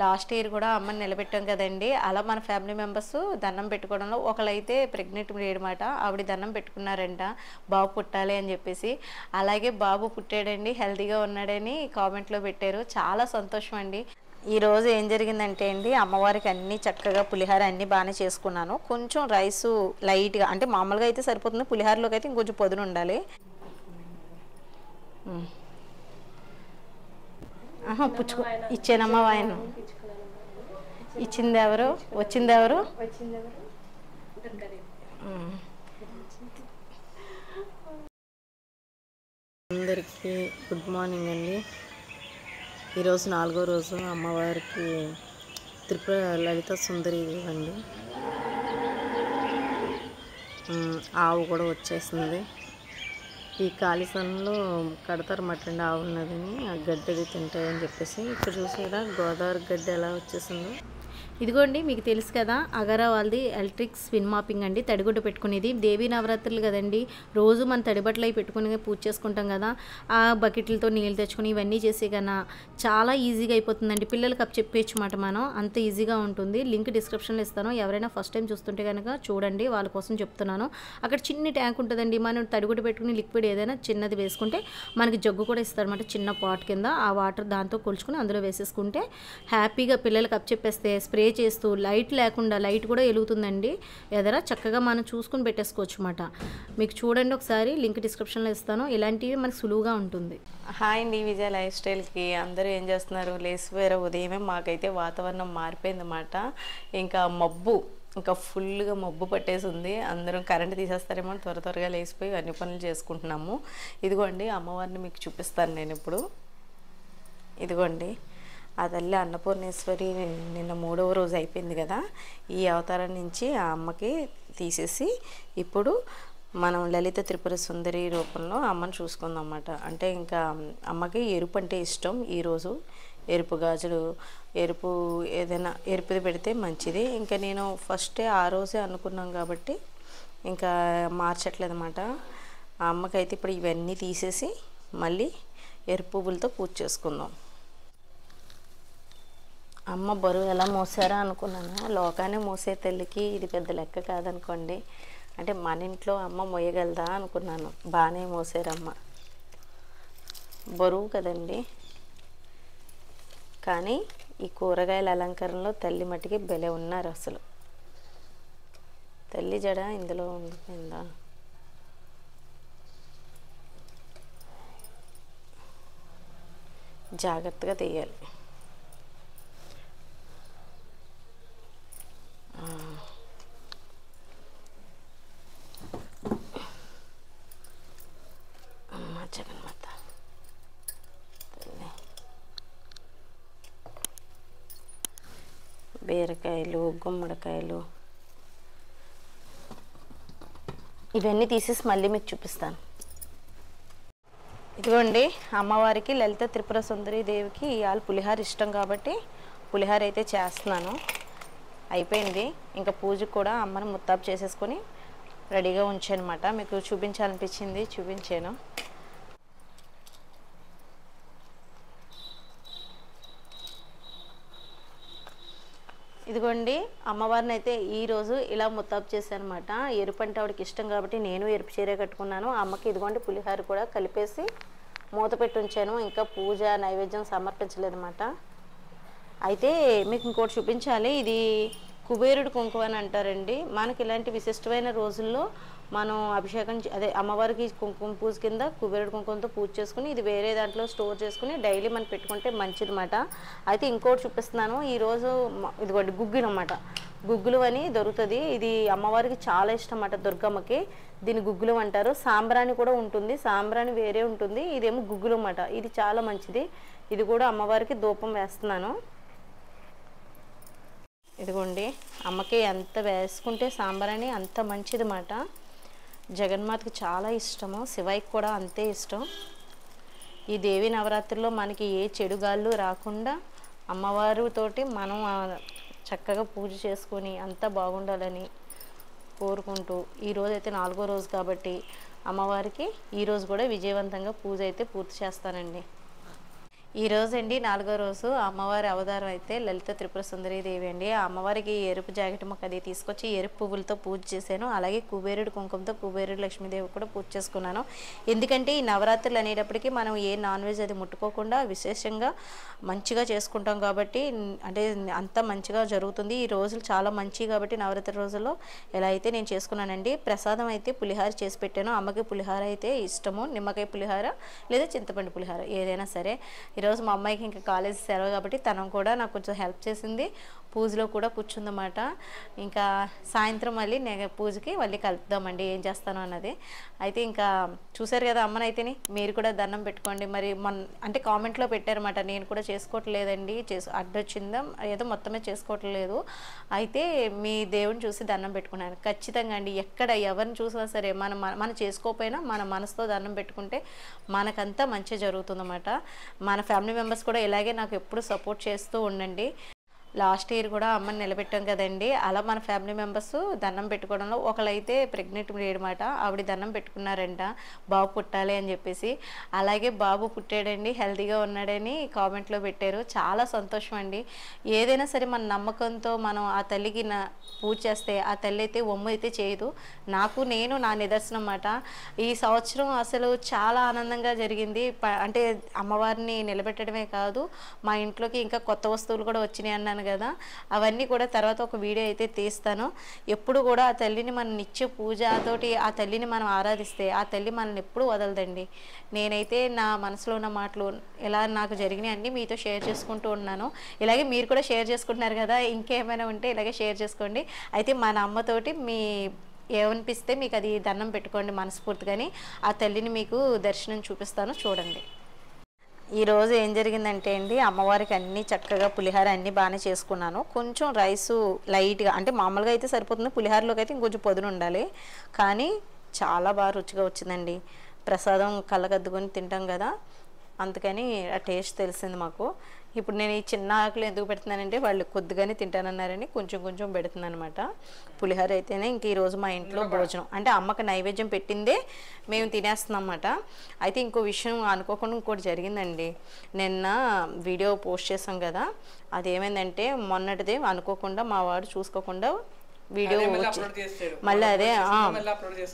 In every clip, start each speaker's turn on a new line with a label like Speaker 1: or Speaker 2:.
Speaker 1: Last year కూడా అమ్మని నిలబెట్టాం కదండి. అలా మన ఫ్యామిలీ మెంబర్స్ దండం పెట్టుకోవడంలో ఒకళ్ళైతే ప్రెగ్నెంట్ లేడమాట. ఆవిడ దండం పెట్టుకున్నారంట బాబు పుట్టాలి అని చెప్పేసి. అలాగే బాబు పుట్టాడండి, హెల్తీగా ఉన్నాడని కామెంట్లో పెట్టారు. చాలా సంతోషం అండి. ఈరోజు ఏం జరిగిందంటే అండి, అమ్మవారికి అన్నీ చక్కగా పులిహార అన్నీ బాగానే చేసుకున్నాను. కొంచెం రైసు లైట్గా, అంటే మామూలుగా అయితే సరిపోతుంది, పులిహారలోకి అయితే ఇంకొంచెం పొదును ఉండాలి. పుచ్చుకో ఇచ్చానమ్మా వాయను. ఇచ్చింది ఎవరు, వచ్చింది ఎవరు? అందరికీ గుడ్ మార్నింగ్ అండి. ఈరోజు 4వ రోజు అమ్మవారికి త్రిపుర లలిత సుందరి అండి. ఆవు కూడా వచ్చేసింది. ఈ ఖాళీ స్థలంలో కడతారు మట్టండి ఆవు ఉన్నదని, ఆ గడ్డి తింటాయని చెప్పేసి. ఇక్కడ చూసారా గోదావరి గడ్డి ఎలా వచ్చేసిందో. ఇదిగోండి, మీకు తెలుసు కదా అగరా వాళ్ళది ఎలక్ట్రిక్ స్విన్ మాపింగ్ అండి. తడిగుడ్డ పెట్టుకునేది. దేవీ నవరాత్రులు కదండి, రోజు మన తడిబట్టలు అవి పెట్టుకుని పూజ చేసుకుంటాం కదా. ఆ బకెట్లతో నీళ్ళు తెచ్చుకొని ఇవన్నీ చేసే కన్నా చాలా ఈజీగా అయిపోతుందండి. పిల్లలకి అప్ చెప్పేయచ్చు మాట మనం, అంత ఈజీగా ఉంటుంది. లింక్ డిస్క్రిప్షన్లో ఇస్తాను. ఎవరైనా ఫస్ట్ టైం చూస్తుంటే కనుక చూడండి, వాళ్ళ కోసం చెప్తున్నాను. అక్కడ చిన్న ట్యాంక్ ఉంటుందండి. మనం తడిగుడ్డ పెట్టుకుని లిక్విడ్ ఏదైనా చిన్నది వేసుకుంటే మనకి జగ్గు కూడా ఇస్తారన్నమాట, చిన్న పాట్ కింద. ఆ వాటర్ దాంతో కొలుచుకుని అందులో వేసేసుకుంటే హ్యాపీగా పిల్లలకి అప్ చెప్పేస్తే స్ప్రే చేస్తూ, లైట్ లేకుండా, లైట్ కూడా వెలుగుతుందండి ఎదర, చక్కగా మనం చూసుకుని పెట్టేసుకోవచ్చు అన్నమాట. మీకు చూడండి ఒకసారి, లింక్ డిస్క్రిప్షన్లో ఇస్తాను. ఇలాంటివి మనకు సులువుగా ఉంటుంది. హాయ్ అండి, విజయ లైఫ్ స్టైల్కి అందరూ ఏం చేస్తున్నారు? లేసిపోయారు ఉదయమే. మాకైతే వాతావరణం మారిపోయింది అన్నమాట. ఇంకా మబ్బు, ఇంకా ఫుల్గా మబ్బు పట్టేసింది. అందరం కరెంట్ తీసేస్తారేమో త్వరగా లేసిపోయి అన్ని పనులు చేసుకుంటున్నాము. ఇదిగోండి అమ్మవారిని మీకు చూపిస్తాను నేను ఇప్పుడు. ఇదిగోండి ఆ తల్లి అన్నపూర్ణేశ్వరి నిన్న 3వ రోజు అయిపోయింది కదా. ఈ అవతారం నుంచి ఆ అమ్మకి తీసేసి ఇప్పుడు మనం లలిత త్రిపుర సుందరి రూపంలో అమ్మని చూసుకుందాం అన్నమాట. అంటే ఇంకా అమ్మకి ఎరుపు అంటే ఇష్టం. ఈరోజు ఎరుపు గాజులు, ఎరుపు ఏదైనా ఎరుపుది పెడితే మంచిది. ఇంకా నేను ఫస్టే ఆ రోజే అనుకున్నాం కాబట్టి ఇంకా మార్చట్లేదు అన్నమాట. ఆ అమ్మకైతే ఇప్పుడు ఇవన్నీ తీసేసి మళ్ళీ ఎరుపు పువ్వులతో పూజ చేసుకుందాం. అమ్మ బరువు ఎలా మోసారా అనుకున్నాను. లోకాన్ని మోసే తల్లికి ఇది పెద్ద లెక్క కాదనుకోండి. అంటే మన ఇంట్లో అమ్మ మోయగలదా అనుకున్నాను. బాగానే మోసారమ్మ, బరువు కదండి. కానీ ఈ కూరగాయల అలంకరణలో తల్లి మట్టికి భలే ఉన్నారు అసలు. తల్లి జడ ఇందులో ఉండిపోయిందా? జాగ్రత్తగా తీయాలి. జగన్మాత బీరకాయలు, గుమ్మడికాయలు ఇవన్నీ తీసేసి మళ్ళీ మీకు చూపిస్తాను. ఇదిగోండి అమ్మవారికి లలిత త్రిపుర సుందరి దేవికి ఇవాళ పులిహార ఇష్టం కాబట్టి పులిహార అయితే చేస్తున్నాను. అయిపోయింది. ఇంకా పూజకు కూడా అమ్మని ముత్తాబు చేసేసుకొని రెడీగా ఉంచానమాట. మీకు చూపించాలనిపించింది చూపించాను. ఇదిగోండి అమ్మవారిని అయితే ఈరోజు ఇలా ముత్తాబు చేశాను అనమాట. ఎరుపు అంటే ఆవిడకి ఇష్టం కాబట్టి నేను ఎరుపు చీర కట్టుకున్నాను. అమ్మకి ఇదిగోండి పులిహార కూడా కలిపేసి మూత పెట్టి ఉంచాను. ఇంకా పూజ నైవేద్యం సమర్పించలేదన్నమాట. అయితే మీకు ఇంకోటి చూపించాలి. ఇది కుబేరుడు కుంకుమ అని అంటారండి. మనకి ఇలాంటి విశిష్టమైన రోజుల్లో మనం అభిషేకం అదే అమ్మవారికి కుంకుమ పూజ కింద కుబేరుడు కుంకుమతో పూజ చేసుకుని ఇది వేరే దాంట్లో స్టోర్ చేసుకుని డైలీ మనం పెట్టుకుంటే మంచిదన్నమాట. అయితే ఇంకోటి చూపిస్తున్నాను. ఈరోజు ఇదిగోండి గుగ్గిలు అన్నమాట. గుగ్గులు అని దొరుకుతుంది. ఇది అమ్మవారికి చాలా ఇష్టం అన్నమాట, దుర్గమ్మకి. దీన్ని గుగ్గులు అంటారు. సాంబ్రాణి కూడా ఉంటుంది, సాంబ్రాణి వేరే ఉంటుంది. ఇదేమో గుగ్గులు అన్నమాట. ఇది చాలా మంచిది. ఇది కూడా అమ్మవారికి ధూపం వేస్తున్నాను. ఇదిగోండి అమ్మకి ఎంత వేసుకుంటే సాంబారాన్ని అంత మంచిది మాట. జగన్మాతకి చాలా ఇష్టము, శివయ్యకి కూడా అంతే ఇష్టం. ఈ దేవి నవరాత్రిలో మనకి ఏ చెడుగాళ్ళు రాకుండా అమ్మవారితోటి మనం చక్కగా పూజ చేసుకొని అంతా బాగుండాలని కోరుకుంటూ, ఈరోజైతే 4వ రోజు కాబట్టి అమ్మవారికి ఈరోజు కూడా విజయవంతంగా పూజ అయితే పూర్తి చేస్తానండి. ఈరోజు అండి 4వ రోజు అమ్మవారి అవతారం అయితే లలిత త్రిపుర సుందరి దేవి అండి. ఆ అమ్మవారికి ఎరుపు జాకెట్ ముక్క అది తీసుకొచ్చి ఎరుపు పువ్వులతో పూజ చేశాను. అలాగే కుబేరుడు కుంకుమతో కుబేరుడు లక్ష్మీదేవి కూడా పూజ చేసుకున్నాను. ఎందుకంటే ఈ నవరాత్రులు అనేటప్పటికీ మనం ఏ నాన్ వెజ్ అది ముట్టుకోకుండా విశేషంగా మంచిగా చేసుకుంటాం కాబట్టి, అంటే అంతా మంచిగా జరుగుతుంది. ఈ రోజులు చాలా మంచి కాబట్టి నవరాత్రి రోజుల్లో ఎలా అయితే నేను చేసుకున్నానండి. ప్రసాదం అయితే పులిహార చేసి పెట్టాను. అమ్మకి పులిహార అయితే ఇష్టము, నిమ్మకాయ పులిహార లేదా చింతపండు పులిహార ఏదైనా సరే. ఈరోజు మా అమ్మాయికి ఇంకా కాలేజ్ సెలవు కాబట్టి తను కూడా నాకు కొంచెం హెల్ప్ చేసింది, పూజలో కూడా కూర్చుందన్నమాట. ఇంకా సాయంత్రం మళ్ళీ నేను పూజకి మళ్ళీ కలుపుదామండి ఏం చేస్తాను అన్నది. అయితే ఇంకా చూసారు కదా అమ్మనైతేని, మీరు కూడా దండం పెట్టుకోండి. మరి అంటే కామెంట్లో పెట్టారన్నమాట, నేను కూడా చేసుకోవట్లేదండి, అడ్డొచ్చిందా ఏదో మొత్తమే చేసుకోవట్లేదు, అయితే మీ దేవుని చూసి దండం పెట్టుకున్నాను. ఖచ్చితంగా అండి, ఎక్కడ ఎవరిని చూసినా సరే మనం చేసుకోకపోయినా మన మనసుతో దండం పెట్టుకుంటే మనకంతా మంచి జరుగుతుందన్నమాట. మన ఫ్యామిలీ మెంబర్స్ కూడా ఇలాగే నాకు ఎప్పుడు సపోర్ట్ చేస్తూ ఉండండి. లాస్ట్ ఇయర్ కూడా అమ్మని నిలబెట్టాం కదండి, అలా మన ఫ్యామిలీ మెంబర్స్ దండం పెట్టుకోవడంలో ఒకళ్ళైతే ప్రెగ్నెంట్ లేడమాట, ఆవిడ దండం పెట్టుకున్నారంట బాబు పుట్టాలి అని చెప్పేసి. అలాగే బాబు పుట్టాడండి, హెల్తీగా ఉన్నాడని కామెంట్లో పెట్టారు. చాలా సంతోషం అండి. ఏదైనా సరే మన నమ్మకంతో మనం ఆ తల్లికి పూజ చేస్తే ఆ తల్లి అయితే ఒమ్ము అయితే చేయదు. నేను నా నిదర్శనం అన్నమాట. ఈ సంవత్సరం అసలు చాలా ఆనందంగా జరిగింది. అంటే అమ్మవారిని నిలబెట్టడమే కాదు, మా ఇంట్లోకి ఇంకా కొత్త వస్తువులు కూడా వచ్చినాయి అన్నాను కదా, అవన్నీ కూడా తర్వాత ఒక వీడియో అయితే తీస్తాను. ఎప్పుడు కూడా ఆ తల్లిని మన నిత్య పూజతోటి ఆ తల్లిని మనం ఆరాధిస్తే ఆ తల్లి మనల్ని ఎప్పుడు వదలదండి. నేనైతే నా మనసులో ఉన్న మాటలు ఎలా నాకు జరిగినాయి అన్నీ మీతో షేర్ చేసుకుంటూ ఉన్నాను. ఇలాగే మీరు కూడా షేర్ చేసుకుంటున్నారు కదా, ఇంకేమైనా ఉంటే ఇలాగే షేర్ చేసుకోండి. అయితే మన అమ్మతోటి ఏమనిపిస్తే మీకు అది దండం పెట్టుకోండి మనస్ఫూర్తిగాని, ఆ తల్లిని మీకు దర్శనం చూపిస్తాను చూడండి. ఈరోజు ఏం జరిగిందంటే అండి, అమ్మవారికి అన్నీ చక్కగా పులిహార అన్నీ బాగానే చేసుకున్నాను. కొంచెం రైసు లైట్గా, అంటే మామూలుగా అయితే సరిపోతుంది, పులిహారలోకి అయితే ఇంకొంచెం పొదును ఉండాలి, కానీ చాలా బాగా రుచిగా వచ్చిందండి. ప్రసాదం కళ్ళకద్దుకొని తింటాం కదా, అందుకని ఆ టేస్ట్ తెలిసింది మాకు. ఇప్పుడు నేను ఈ చిన్న ఆకులు ఎందుకు పెడుతున్నానంటే వాళ్ళు కొద్దిగానే తింటానన్నారని కొంచెం కొంచెం పెడుతున్నాను అనమాట. పులిహోర అయితేనే ఇంక ఈరోజు మా ఇంట్లో భోజనం, అంటే అమ్మకి నైవేద్యం పెట్టిందే మేము తినేస్తున్నాం అన్నమాట. అయితే ఇంకో విషయం అనుకోకుండా ఇంకోటి జరిగిందండి. నిన్న వీడియో పోస్ట్ చేసాం కదా, అదేమైందంటే మొన్నటిదే అనుకోకుండా మా వాడు చూసుకోకుండా వీడియో మళ్ళీ అదే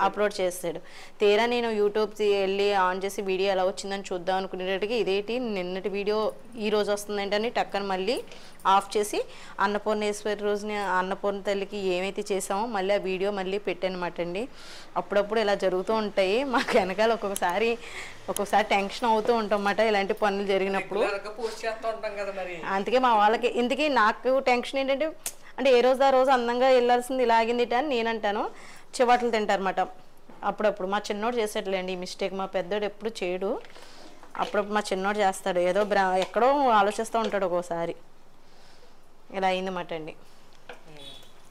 Speaker 1: అప్లోడ్ చేస్తాడు. తీరా నేను యూట్యూబ్ వెళ్ళి ఆన్ చేసి వీడియో ఎలా వచ్చిందని చూద్దాం అనుకునేటట్టుగా ఇదేంటి నిన్నటి వీడియో ఈరోజు వస్తుందంటని టక్కని మళ్ళీ ఆఫ్ చేసి అన్నపూర్ణేశ్వరి రోజుని అన్నపూర్ణ తల్లికి ఏమైతే చేసామో మళ్ళీ ఆ వీడియో మళ్ళీ పెట్టానమాట అండి. అప్పుడప్పుడు ఇలా జరుగుతూ ఉంటాయి మాకు వెనకాల, ఒక్కొక్కసారి టెన్షన్ అవుతూ ఉంటాం అన్నమాట ఇలాంటి పనులు జరిగినప్పుడు. అందుకే మా వాళ్ళకి ఇందుకే నాకు టెన్షన్ ఏంటంటే, అంటే ఏ రోజు ఆ రోజు అందంగా వెళ్ళాల్సింది ఇలాగింది అని నేను అంటాను, చివాట్లు తింటారన్నమాట. అప్పుడప్పుడు మా చిన్నోడు చేసేట్లేండి ఈ మిస్టేక్, మా పెద్దోడు ఎప్పుడు చేయడు, అప్పుడప్పుడు మా చిన్నోడు చేస్తాడు, ఏదో ఎక్కడో ఆలోచిస్తూ ఉంటాడు ఒక్కోసారి. ఇలా అయిందన్నమాట అండి.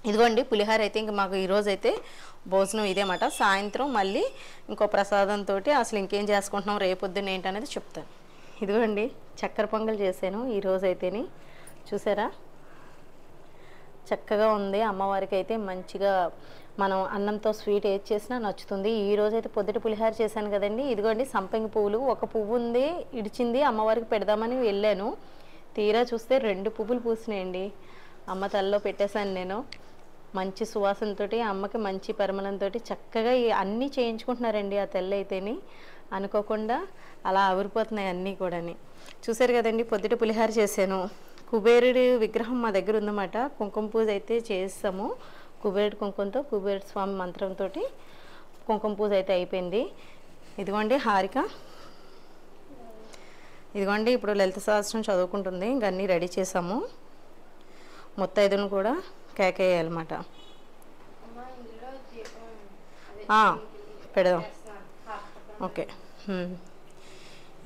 Speaker 1: ఇదిగోండి పులిహార అయితే ఇంక మాకు ఈరోజు అయితే భోజనం ఇదేమాట. సాయంత్రం మళ్ళీ ఇంకో ప్రసాదంతో అసలు ఇంకేం చేసుకుంటున్నాం రేపొద్దున ఏంటనేది చెప్తాను. ఇదిగోండి చక్కెర పొంగల్ చేశాను ఈరోజు అయితేని, చూసారా చక్కగా ఉంది. అమ్మవారికి అయితే మంచిగా మనం అన్నంతో స్వీట్ ఏది చేసినా నచ్చుతుంది. ఈరోజు అయితే పొద్దుట పులిహార చేశాను కదండి. ఇదిగోండి సంపంగి పువ్వులు, ఒక పువ్వు ఉంది ఇడిచింది అమ్మవారికి పెడదామని వెళ్ళాను, తీరా చూస్తే 2 పువ్వులు పూసినాయండి. అమ్మ తలలో పెట్టేశాను నేను. మంచి సువాసనతో అమ్మకి మంచి పరిమళంతో చక్కగా అన్నీ చేయించుకుంటున్నారండి ఆ తల్లి అయితేని. అనుకోకుండా అలా ఆవిరిపోతున్నాయి అన్నీ కూడాని. చూసారు కదండి పొద్దుట పులిహార చేశాను. కుబేరుడి విగ్రహం మా దగ్గర ఉందన్నమాట, కుంకుమ పూజ అయితే చేస్తాము. కుబేరుడి కుంకుమతో కుబేరుడు స్వామి మంత్రంతో కుంకుమ పూజ అయితే అయిపోయింది. ఇదిగోండి హారిక, ఇదిగోండి ఇప్పుడు లలిత సహస్రం చదువుకుంటుంది. ఇంక అన్నీ రెడీ చేసాము. ముత్తైదును కూడా కేకేయాలన్నమాట. పెడదాం, ఓకే.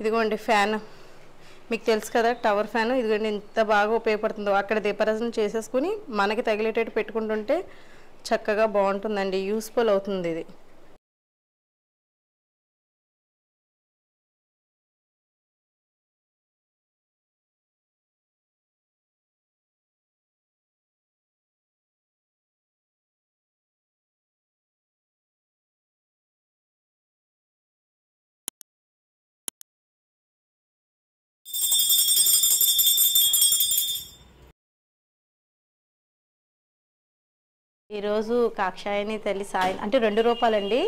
Speaker 1: ఇదిగోండి ఫ్యాన్ మీకు తెలుసు కదా, టవర్ ఫ్యాన్. ఇదిగోండి ఎంత బాగా ఉపయోగపడుతుందో, అక్కడ దీపారాధన చేసేసుకుని మనకి తగిలేటట్టు పెట్టుకుంటుంటే చక్కగా బాగుంటుందండి, యూస్ఫుల్ అవుతుంది ఇది. ఈరోజు కాక్షాయని తల్లి అంటే 2 రూపాలండి.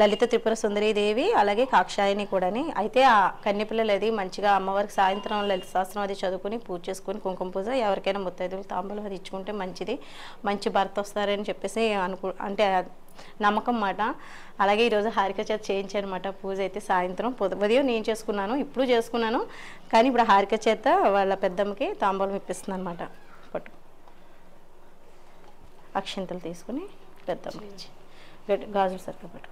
Speaker 1: లలిత త్రిపుర సుందరీ దేవి అలాగే కాక్షాయని కూడాని. అయితే ఆ కన్యపిల్లలు అది మంచిగా అమ్మవారికి సాయంత్రం లలిత శాస్త్రం అది చదువుకుని పూజ చేసుకుని కుంకుమ పూజ ఎవరికైనా ముత్తైదులు తాంబూలం అది ఇచ్చుకుంటే మంచిది, మంచి భర్త వస్తారని చెప్పేసి అంటే నమ్మకం మాట. అలాగే ఈరోజు హారిక చేత చేయించాను అనమాట పూజ. అయితే సాయంత్రం ఉదయం నేను చేసుకున్నాను, ఇప్పుడు చేసుకున్నాను, కానీ ఇప్పుడు హారిక చేత వాళ్ళ పెద్దమ్మకి తాంబూలం ఇప్పిస్తుంది అనమాట. పట్టు అక్షింతలు తీసుకుని పెద్దమ్మకి ఇచ్చి గాజులు సరిగ్గా పట్టు.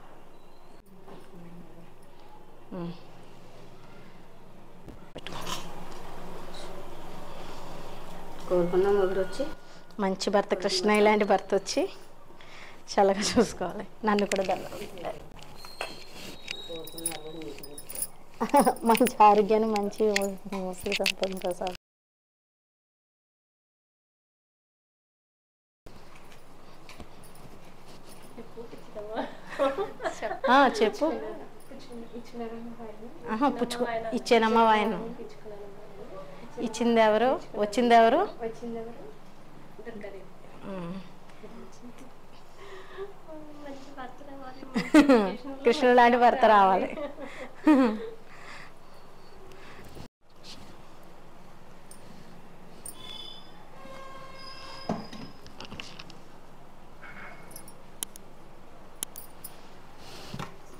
Speaker 2: కోరుకున్నాం ఒకరు వచ్చి
Speaker 1: మంచి భర్త, కృష్ణ ఇలాంటి భర్త వచ్చి చల్లగా చూసుకోవాలి. నన్ను కూడా మంచి ఆరోగ్యాన్ని, మంచి ముసలి సంపద ప్రసాదం. చెప్పు. పుచ్చుకో ఇచ్చానమ్మా వాయన. ఇచ్చింది ఎవరు, వచ్చింది ఎవరు? కృష్ణుడు లాంటి భర్త రావాలి.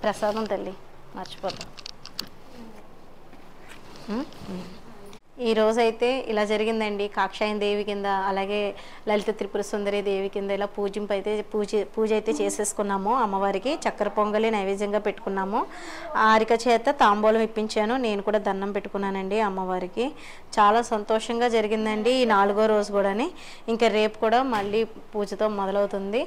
Speaker 1: ప్రసాదం తల్లి మర్చిపోతాం. ఈరోజైతే ఇలా జరిగిందండి. కాక్షాయని దేవి కింద అలాగే లలిత త్రిపుర సుందరి దేవి కింద ఇలా పూజ అయితే చేసేసుకున్నాము. అమ్మవారికి చక్కెర పొంగలి నైవేద్యంగా పెట్టుకున్నాము. హారిక చేత తాంబూలం ఇప్పించాను, నేను కూడా దండం పెట్టుకున్నానండి అమ్మవారికి. చాలా సంతోషంగా జరిగిందండి ఈ 4వ రోజు కూడాని. ఇంకా రేపు కూడా మళ్ళీ పూజతో మొదలవుతుంది.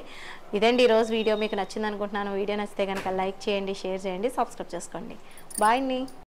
Speaker 1: ఇదండి ఈరోజు వీడియో. మీకు నచ్చింది అనుకుంటున్నాను. వీడియో నచ్చితే కనుక లైక్ చేయండి, షేర్ చేయండి, సబ్స్క్రైబ్ చేసుకోండి. బాయ్ అండి.